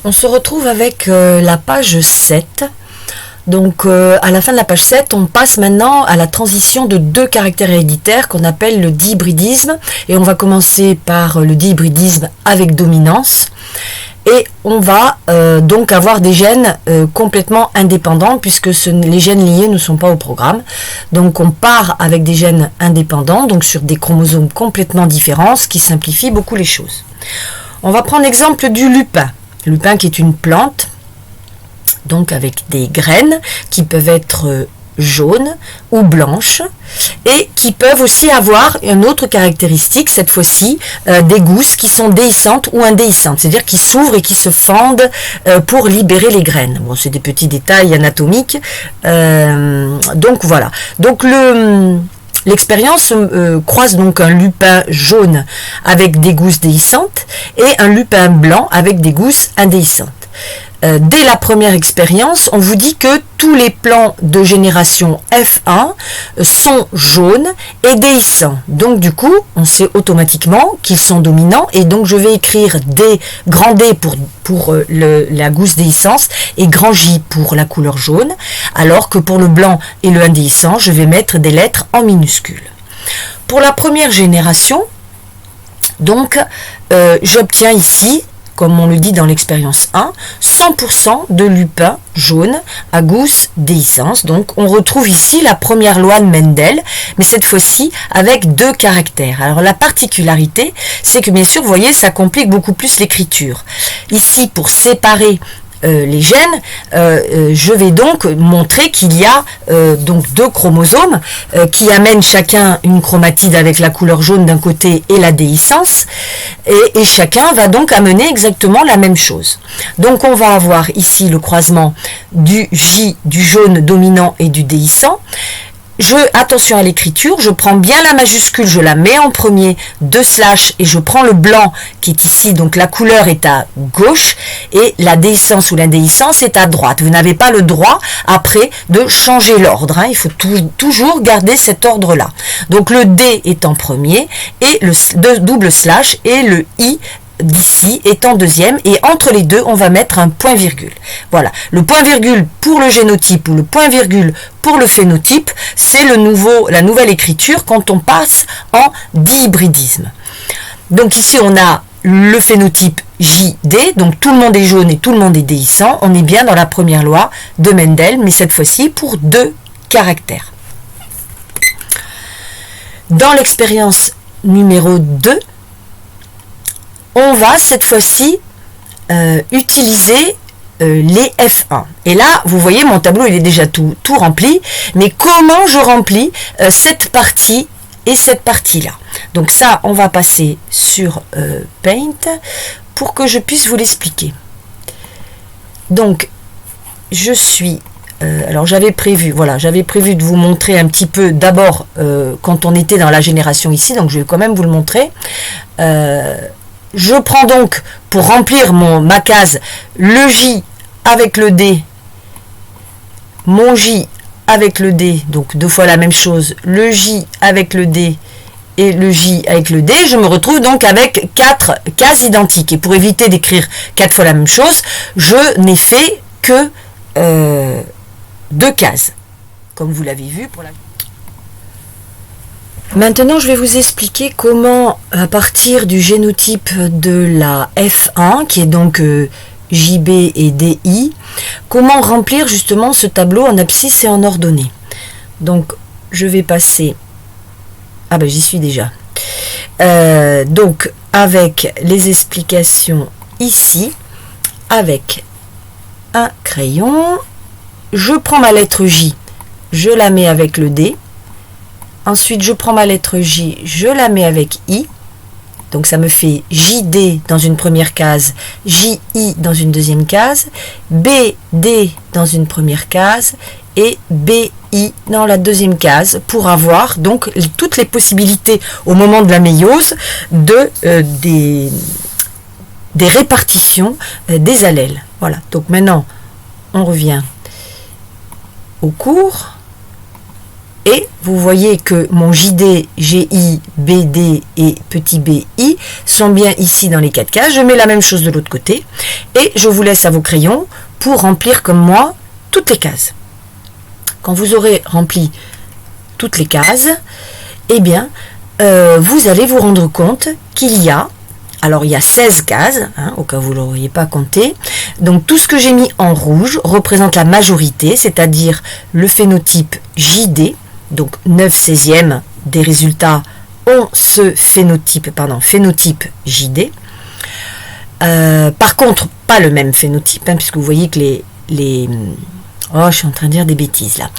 On se retrouve avec la page 7. Donc à la fin de la page 7, on passe maintenant à la transition de deux caractères héréditaires qu'on appelle le dihybridisme. Et on va commencer par le dihybridisme avec dominance. Et on va donc avoir des gènes complètement indépendants puisque les gènes liés ne sont pas au programme. Donc on part avec des gènes indépendants, donc sur des chromosomes complètement différents, ce qui simplifie beaucoup les choses. On va prendre l'exemple du lupin. Le lupin qui est une plante, donc avec des graines qui peuvent être jaunes ou blanches et qui peuvent aussi avoir une autre caractéristique, cette fois-ci des gousses qui sont déhiscentes ou indéhiscentes, c'est-à-dire qui s'ouvrent et qui se fendent pour libérer les graines. Bon, c'est des petits détails anatomiques. Donc voilà. Donc l'expérience croise donc un lupin jaune avec des gousses déhiscentes et un lupin blanc avec des gousses indéhiscentes. Dès la première expérience, on vous dit que tous les plants de génération F1 sont jaunes et déhiscents. Donc du coup, on sait automatiquement qu'ils sont dominants et donc je vais écrire D, grand D pour la gousse déhiscence et grand J pour la couleur jaune, alors que pour le blanc et le indéhiscent, je vais mettre des lettres en minuscules. Pour la première génération, donc, j'obtiens ici, comme on le dit dans l'expérience 1, 100% de lupin jaune à gousse déhiscence. Donc on retrouve ici la première loi de Mendel, mais cette fois-ci avec deux caractères. Alors la particularité, c'est que bien sûr, vous voyez, ça complique beaucoup plus l'écriture. Ici, pour séparer les gènes, je vais donc montrer qu'il y a donc deux chromosomes qui amènent chacun une chromatide avec la couleur jaune d'un côté et la déhiscence, et chacun va donc amener exactement la même chose. Donc on va avoir ici le croisement du J, du jaune dominant et du déhiscent. Attention à l'écriture, je prends bien la majuscule, je la mets en premier, 2 slash, et je prends le blanc qui est ici, donc la couleur est à gauche, et la déhiscence ou l'indéhiscence est à droite. Vous n'avez pas le droit, après, de changer l'ordre, hein. Il faut toujours garder cet ordre-là. Donc le D est en premier, et le double slash, et le I d'ici est en deuxième, et entre les deux on va mettre un point virgule. Voilà, le point virgule pour le génotype ou le point virgule pour le phénotype, c'est la nouvelle écriture quand on passe en dihybridisme. Donc ici on a le phénotype JD, donc tout le monde est jaune et tout le monde est déhiscent. On est bien dans la première loi de Mendel, mais cette fois-ci pour deux caractères. Dans l'expérience numéro 2, on va cette fois-ci utiliser les F1. Et là, vous voyez, mon tableau, il est déjà tout rempli. Mais comment je remplis cette partie et cette partie-là? Donc ça, on va passer sur Paint pour que je puisse vous l'expliquer. Donc, je suis... alors j'avais prévu de vous montrer un petit peu d'abord quand on était dans la génération ici, donc je vais quand même vous le montrer. Je prends donc, pour remplir ma case, le J avec le D, mon J avec le D, donc deux fois la même chose, le J avec le D et le J avec le D, je me retrouve donc avec 4 cases identiques. Et pour éviter d'écrire 4 fois la même chose, je n'ai fait que 2 cases, comme vous l'avez vu pour la... Maintenant, je vais vous expliquer comment, à partir du génotype de la F1, qui est donc JB et DI, comment remplir justement ce tableau en abscisse et en ordonnée. Donc, je vais passer... Ah ben, j'y suis déjà. Donc, avec les explications ici, avec un crayon, je prends ma lettre J, je la mets avec le D. Ensuite, je prends ma lettre J, je la mets avec I. Donc, ça me fait JD dans une première case, JI dans une deuxième case, BD dans une première case et BI dans la deuxième case pour avoir donc toutes les possibilités au moment de la méiose des répartitions des allèles. Voilà. Donc, maintenant, on revient au cours. Et vous voyez que mon JD, GI, BD et petit BI sont bien ici dans les 4 cases. Je mets la même chose de l'autre côté. Et je vous laisse à vos crayons pour remplir comme moi toutes les cases. Quand vous aurez rempli toutes les cases, eh bien, vous allez vous rendre compte qu'il y a, alors il y a 16 cases, hein, au cas où vous ne l'auriez pas compté. Donc tout ce que j'ai mis en rouge représente la majorité, c'est-à-dire le phénotype JD, donc 9/16 des résultats ont ce phénotype JD. Par contre, pas le même phénotype, hein, puisque vous voyez que oh, je suis en train de dire des bêtises là.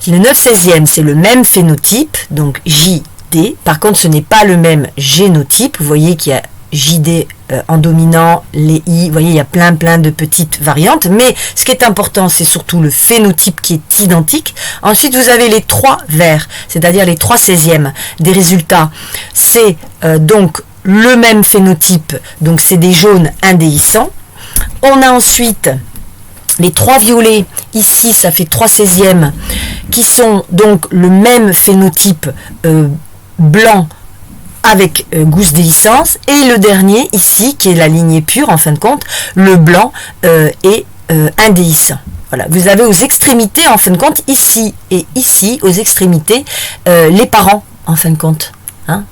Le 9/16 c'est le même phénotype, donc JD. Par contre, ce n'est pas le même génotype. Vous voyez qu'il y a JD en dominant, les I, vous voyez, il y a plein de petites variantes, mais ce qui est important, c'est surtout le phénotype qui est identique. Ensuite, vous avez les 3 verts, c'est-à-dire les 3/16 des résultats. C'est donc le même phénotype, donc c'est des jaunes indéhiscents. On a ensuite les 3 violets, ici ça fait 3/16, qui sont donc le même phénotype blanc avec gousse déhiscence, et le dernier ici qui est la lignée pure en fin de compte, le blanc est indéhiscent. Voilà, vous avez aux extrémités en fin de compte, ici et ici aux extrémités, les parents en fin de compte. Hein.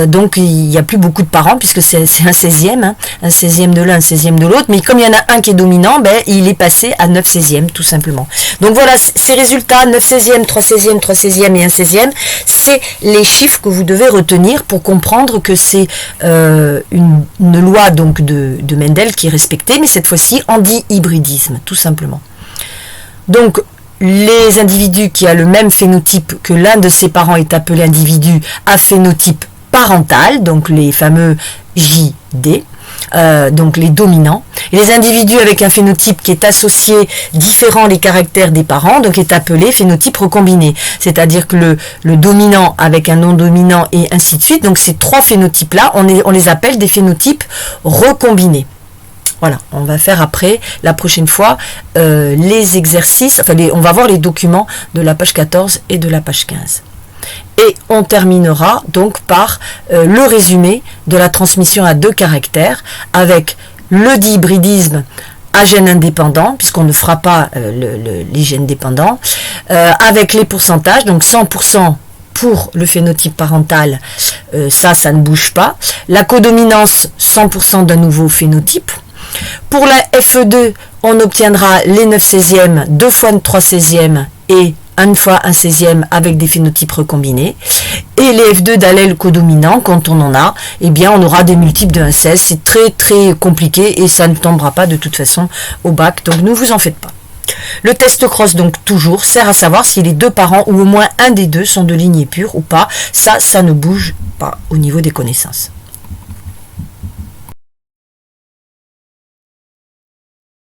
Donc il n'y a plus beaucoup de parents puisque c'est un 16e, hein, un 16e de l'un, un 16e de l'autre, mais comme il y en a un qui est dominant, ben, il est passé à 9/16 tout simplement. Donc voilà, ces résultats 9/16, 3/16, 3/16 et 1/16, c'est les chiffres que vous devez retenir pour comprendre que c'est une loi donc de Mendel qui est respectée, mais cette fois-ci en dihybridisme, tout simplement. Donc les individus qui ont le même phénotype que l'un de ses parents est appelé individu à phénotype parental, donc les fameux JD, donc les dominants. Et les individus avec un phénotype qui est associé différent les caractères des parents, donc est appelé phénotype recombiné. C'est-à-dire que le dominant avec un non-dominant et ainsi de suite. Donc ces 3 phénotypes-là, on les appelle des phénotypes recombinés. Voilà, on va faire après, la prochaine fois, les exercices, enfin on va voir les documents de la page 14 et de la page 15. Et on terminera donc par le résumé de la transmission à 2 caractères, avec le dihybridisme à gène indépendant, puisqu'on ne fera pas les gènes dépendants, avec les pourcentages, donc 100% pour le phénotype parental, ça ne bouge pas. La codominance, 100% d'un nouveau phénotype. Pour la FE2, on obtiendra les 9/16, 2 fois 3/16 et 1 fois 1/16 avec des phénotypes recombinés. Et les F2 d'allèle codominant, quand on en a, eh bien on aura des multiples de 1/16. C'est très compliqué et ça ne tombera pas de toute façon au bac, donc ne vous en faites pas. Le test cross donc toujours sert à savoir si les 2 parents ou au moins un des 2 sont de lignée pure ou pas. Ça ne bouge pas au niveau des connaissances.